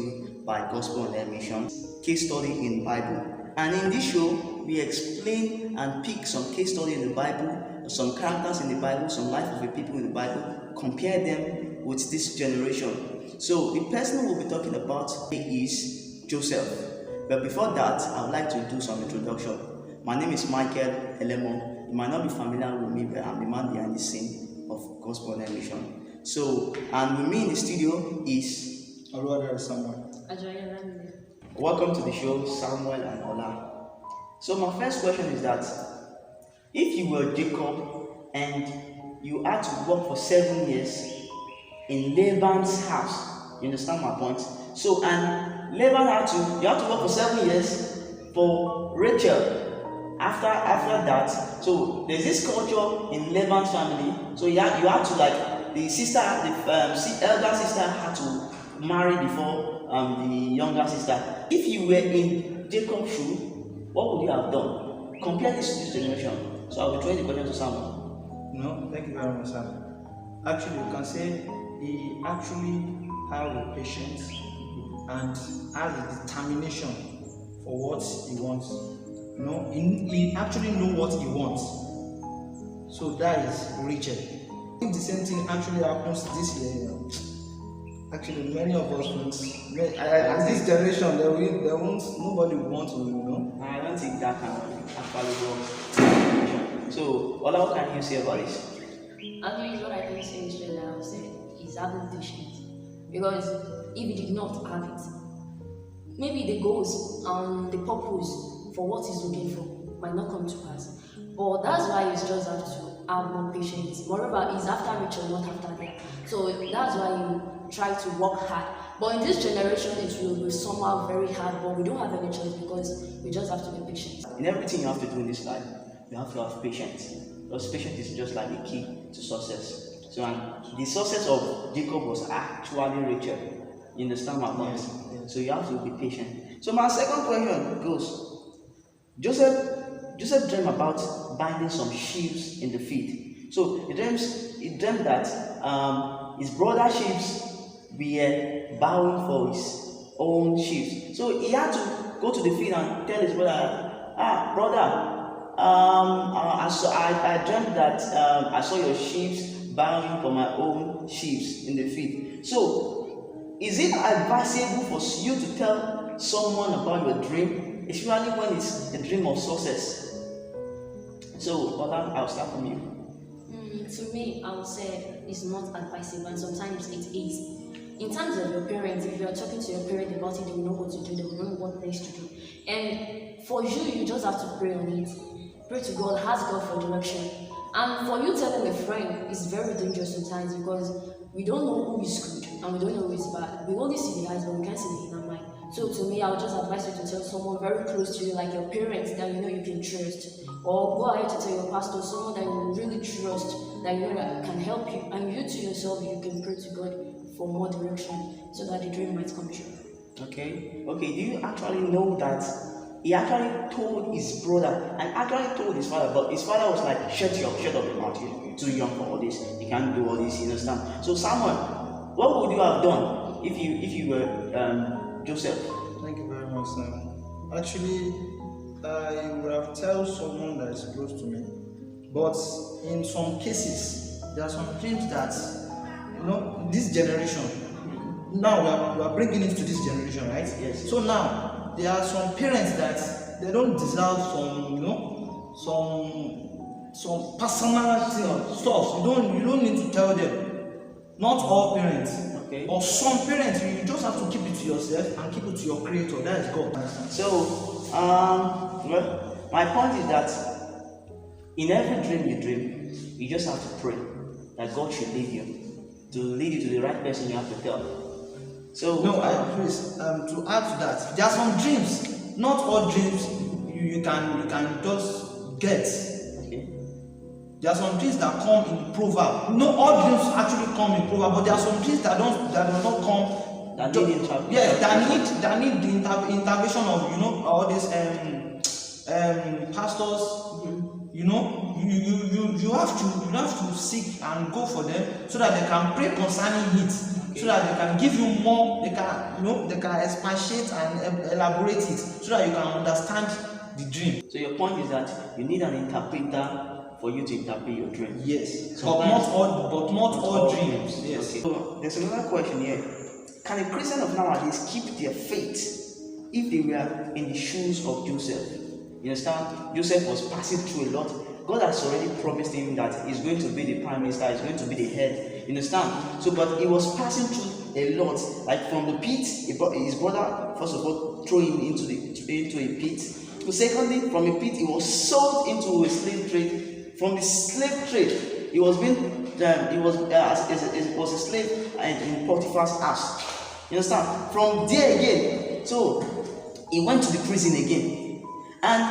study by Gospel and Mission, case study in Bible. And in this show, we explain and pick some case study in the Bible, some characters in the Bible, some life of the people in the Bible, compare them with this generation. So the person we'll be talking about is Joseph. But before that, I would like to do some introduction. My name is Michael Elemo. You might not be familiar with me, but I'm the man behind the scene of Gospel and Mission. So, and with me in the studio is Samuel. Welcome to the show, Samuel and Ola. So my first question is that if you were Jacob and you had to work for 7 years in Laban's house, you understand my point? So, and Laban you had to work for 7 years for Rachel. After that, so there's this culture in Laban's family. So you had to, like, the elder sister had to marry before the younger sister. If you were in Jacob's shoe, what would you have done? Compare this to this generation. So I'll be throwing the question to someone. No, thank you very much, sir. Actually, you can say he actually had the patience and had the determination for what he wants. You know, he actually know what he wants. So that is Rachel. If the same thing actually happens this year, you know, actually many of us won't. This generation, nobody will want to, you know. I don't think that can actually work. So, what can you say about this? Actually, what I can say is that I would say is having patience. Because if he did not have it, maybe the goals and the purpose for what he's looking for might not come to pass. But that's why he's just have to have more patience. Moreover, he's after Rachel, not after them. So that's why you try to work hard. But in this generation, it will be somehow very hard, but we don't have any choice because we just have to be patient. In everything you have to do in this life, you have to have patience. Because patience is just like the key to success. So, and the success of Jacob was actually Rachel. You understand my point? Yes. So you have to be patient. So my second question goes, Joseph dreamed about binding some sheaves in the field. So he dreamed that his brother's sheaves were bowing for his own sheaves. So he had to go to the field and tell his brother, brother, I dreamt that I saw your sheaves bowing for my own sheaves in the field. So, is it advisable for you to tell someone about your dream, especially when it's a dream of success? So, Ola, I'll start from you. To me, I would say it's not advisable, and sometimes it is. In terms of your parents, if you're talking to your parents about it, they will know what to do, they will know what things to do. And for you just have to pray on it. Pray to God, ask God for direction. And for you telling a friend is very dangerous sometimes because we don't know who is good and we don't know who is bad. We only see the eyes, but we can't see the inner mind. So to me, I would just advise you to tell someone very close to you, like your parents, that you know you can trust. Or go ahead to tell your pastor, someone that you really trust, that you know that can help you. And you to yourself, you can pray to God for more direction so that the dream might come true. Okay. Do you actually know that he actually told his brother and actually told his father, but his father was like, shut up your mouth, you're too young for all this, you can't do all this, you understand? So Samuel, what would you have done if you were Joseph? Thank you very much, sir. Actually, I would have told someone that is close to me. But in some cases, there are some things that, you know, this generation, now we are bringing it to this generation, right? Yes. So now, there are some parents that they don't deserve some, you know, some personal stuff. You don't need to tell them. Not all parents. Okay. Or some parents, you just have to keep it to yourself and keep it to your creator. That is God. So, well, my point is that in every dream you dream, you just have to pray that God should lead you to the right person you have to tell. So no, please, to add to that, there are some dreams. Not all dreams you can just get. Okay. There are some dreams that come in proverb. No, all dreams actually come in proverb, but there are some dreams that do not come. That need intervention. Yeah, that need the intervention of, you know, all these pastors. Mm-hmm. You know, you have to seek and go for them so that they can pray concerning it. so that they can give you more, they can expatiate and elaborate it so that you can understand the dream. So your point is that you need an interpreter for you to interpret your dream. Yes, Sometimes- but not all dreams. Yes. Okay. So there's another question here. Can a Christian of nowadays keep their faith if they were in the shoes of Joseph? You understand? Joseph was passing through a lot. God has already promised him that he's going to be the prime minister, he's going to be the head. You understand? So, but he was passing through a lot. Like from the pit, his brother first of all threw him into a pit. So secondly, from a pit, he was sold into a slave trade. From the slave trade, he was a slave in Potiphar's house. You understand? From there again, so he went to the prison again, and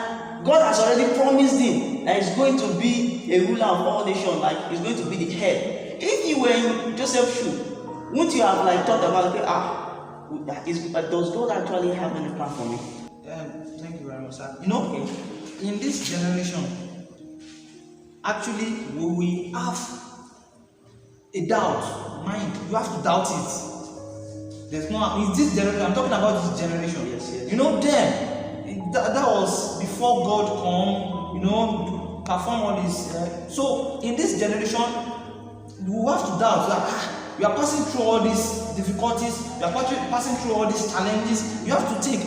God has already promised him that he's going to be a ruler of all nations, like he's going to be the head. If you were in Joseph's shoe, wouldn't you have thought about does God actually have any plan for me? Thank you very much, sir. In this generation, actually, we have a doubt. Mind, you have to doubt it. There's no, in this generation, I'm talking about this generation. Yes. That was before God come, perform all this. So in this generation, we have to doubt that we are passing through all these difficulties, we are passing through all these challenges. You have to think,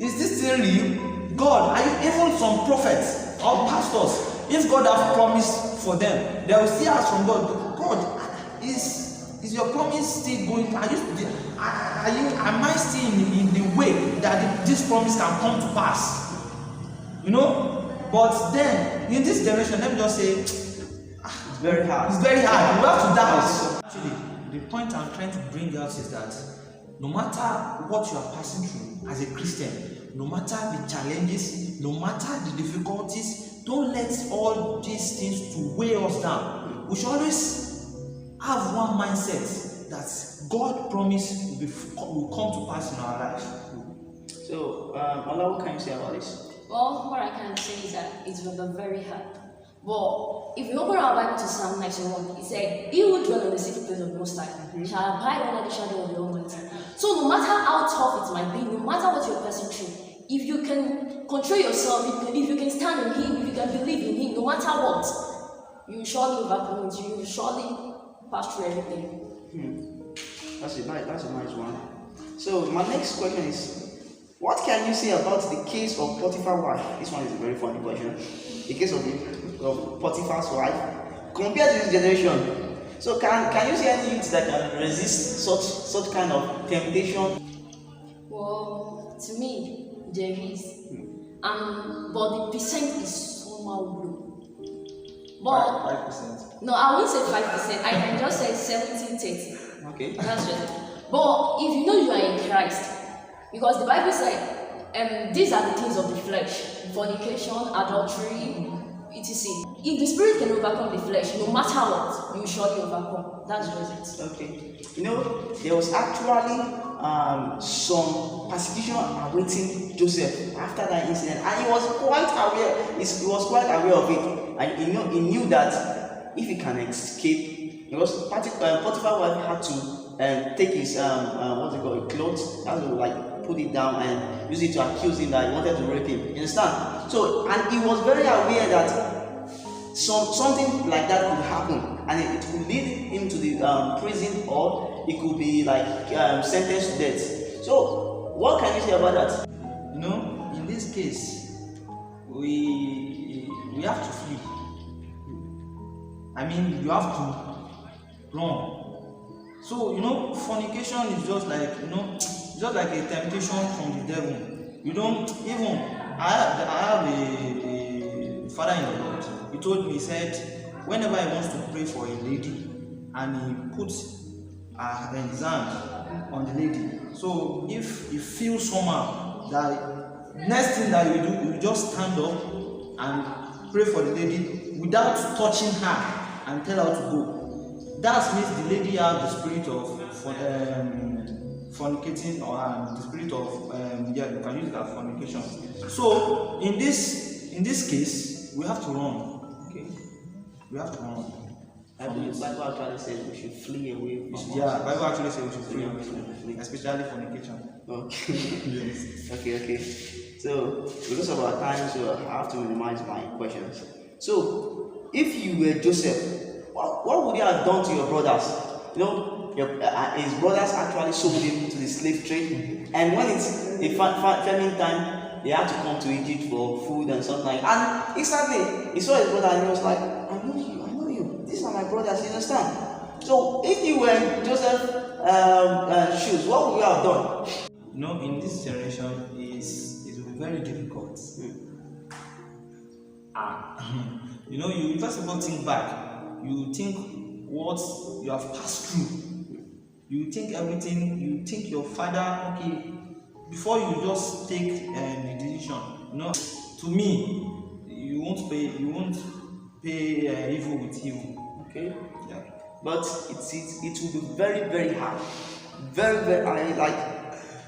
is this thing real? God, are you even some prophets or pastors? If God have promised for them, they will still ask from God, God, is your promise still going? Am I still in the way that this promise can come to pass? But then in this generation, let me just say, It's very hard. it's very hard. You have to doubt. Actually, the point I'm trying to bring out is that no matter what you are passing through as a Christian, no matter the challenges, no matter the difficulties, don't let all these things to weigh us down. We should always have one mindset that God promised will come to pass in our life. So, Allah, what can you say about this? Well, what I can say is that it will be very hard. But if you open our Bible to Psalm 91, it said, "He who dwells in the secret place of the Most High shall abide under the shadow of the Almighty." So no matter how tough it might be, no matter what you're passing through, if you can control yourself, if you can stand in Him, if you can believe in Him, no matter what, you will surely overcome it. You will surely pass through everything. That's a nice one. So my next question is, what can you say about the case of Potiphar's wife? This one is a very funny question. The case of Potiphar's wife compared to this generation. So can you see any youth that can resist such kind of temptation? Well, to me, there is. But the percent is somehow low. But 5%. no, I won't say 5%. I can just say 70-30. Okay. That's just it. But if you know you are in Christ, because the Bible said, these are the things of the flesh: fornication, adultery, etc. If the spirit can overcome the flesh, no matter what, you will surely overcome. That's just it. Okay. There was actually some persecution awaiting Joseph after that incident, and he was quite aware. He was quite aware of it, and he knew that if he can escape, because Potiphar's wife had to take his clothes, had to put it down and use it to accuse him that he wanted to rape him. You understand? So, and he was very aware that something like that could happen, and it could lead him to the prison, or it could be sentenced to death. So, what can you say about that? In this case, we have to flee. I mean, you have to run. So fornication is just like a temptation from the devil. You don't even. I have a father in the Lord. He told me, he said, whenever he wants to pray for a lady, and he puts his hand on the lady. So if he feels somehow, that next thing that you do, you just stand up and pray for the lady without touching her and tell her to go. That means the lady has the spirit of fornicating, or the spirit of you can use it as fornication. So in this case, we have to run. Okay, we have to run. Bible actually says we should flee away from Yeah, Bible actually says we should flee. especially fornication. Okay. Yes. Okay. So because of our time, so I have to minimize my questions. So if you were Joseph, what would you have done to your brothers? You know, his brothers actually sold him to the slave trade, and when it's a famine time, they had to come to Egypt for food and something. And instantly, he saw his brother and he was like, I know you. These are my brothers. You understand? So if you were in Joseph's shoes, what would you have done? No, in this generation, it will be very difficult. You know, you first of all think back. You think what you have passed through. You think everything. You think your father. Okay, before you just take the decision. You know, to me, you won't pay evil with evil. Okay. Yeah. But it will be very, very hard. Very like.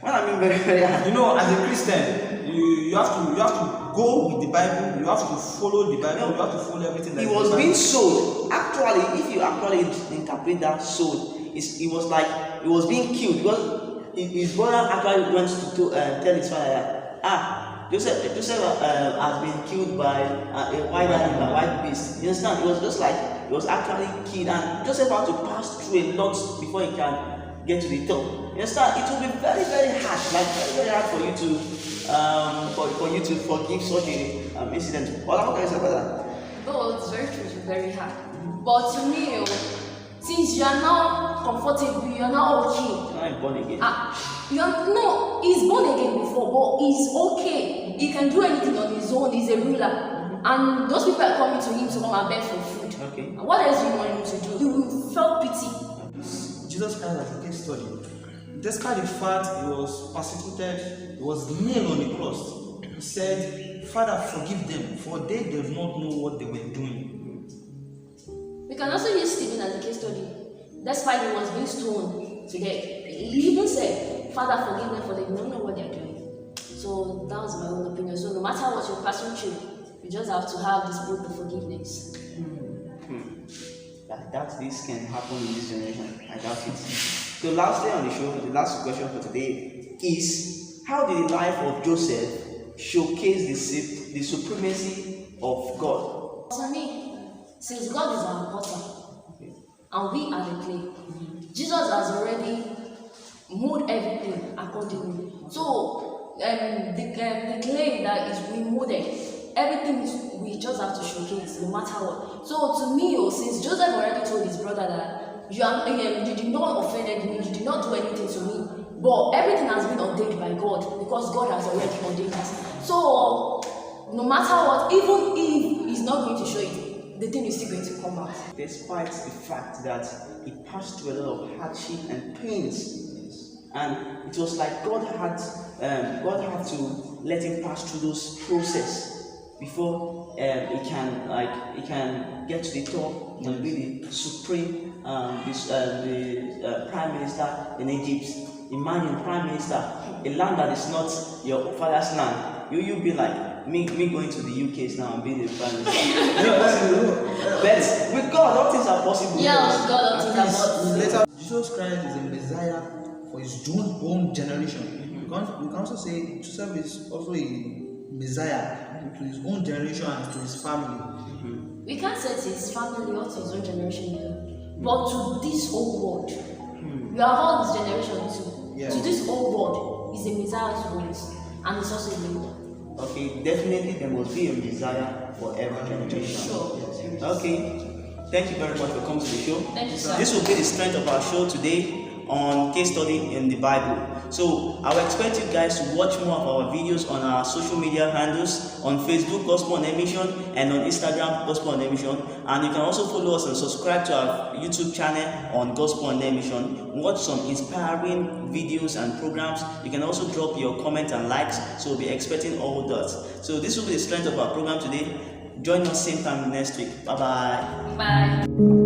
When I mean very, very hard. You know, as a Christian, you have to go with the Bible. You have to follow the Bible. You have to follow everything. He was being sold. Actually, if you actually interpret that sold, it was like he was being killed because his brother actually went to tell his father that Joseph has been killed by a wild animal, a wild beast. You understand? It was just like he was actually killed, and Joseph had to pass through a lot before he can get to the top. You understand? It will be very, very hard, like very hard for you to for you to forgive such a incident. What can you say about that? Though it's very true, it's very hard. But to me, since you are now comfortable, you are now okay. Now I'm born again. He's born again before, but he's okay. He can do anything on his own. He's a ruler, and those people are coming to him to come and beg for food. Okay. What else do you want him to do? He will feel pity. Jesus Christ as a case study. Despite the fact he was persecuted, he was nailed on the cross. He said, Father, forgive them, for they do not know what they were doing. We can also use Stephen as a case study. Despite he was being stoned to death, he even said, Father, forgive them, for they don't know what they're doing. So that was my own opinion. So no matter what you're passing through, you just have to have this book of forgiveness. That this can happen in this generation. I doubt it. So lastly on the show, the last question for today is, how did the life of Joseph showcase the supremacy of God? To me, since God is our potter and we are the clay, Jesus has already molded everything accordingly. So the clay that is remolded, everything we just have to showcase no matter what. So to me, since Joseph already told his brother that you did not offend me, you did not do anything to me, but everything has been ordained by God because God has already ordained us. So no matter what, even if he's not going to show it, the thing is still going to come out. Despite the fact that he passed through a lot of hardship and pains, and it was like God had to let him pass through those process before he can get to the top and be the supreme the prime minister in Egypt. Imagine prime minister, a land that is not your father's land. You be like me going to the UK now and being the prime minister. But with God, all things are possible. Yeah, with God, all things are possible. Later, Jesus Christ is a Messiah for his own generation. We can also say Joseph is also a Messiah to his own generation and to his family. We can't say to his family or to his own generation, but to this whole world. We are all his generation too. Yeah. To this whole world, he's a Messiah to us, and he's also a leader. Okay, definitely there must be a Messiah for every generation. Sure. Okay, thank you very much for coming to the show. Thank you, sir. This will be the strength of our show today on case study in the Bible. So I will expect you guys to watch more of our videos on our social media handles, on Facebook Gospel on a Mission, and on Instagram Gospel on a Mission. And you can also follow us and subscribe to our YouTube channel on Gospel on a Mission. Watch some inspiring videos and programs. You can also drop your comments and likes, so we'll be expecting all that. So this will be the strength of our program today. Join us same time next week. Bye bye. Bye.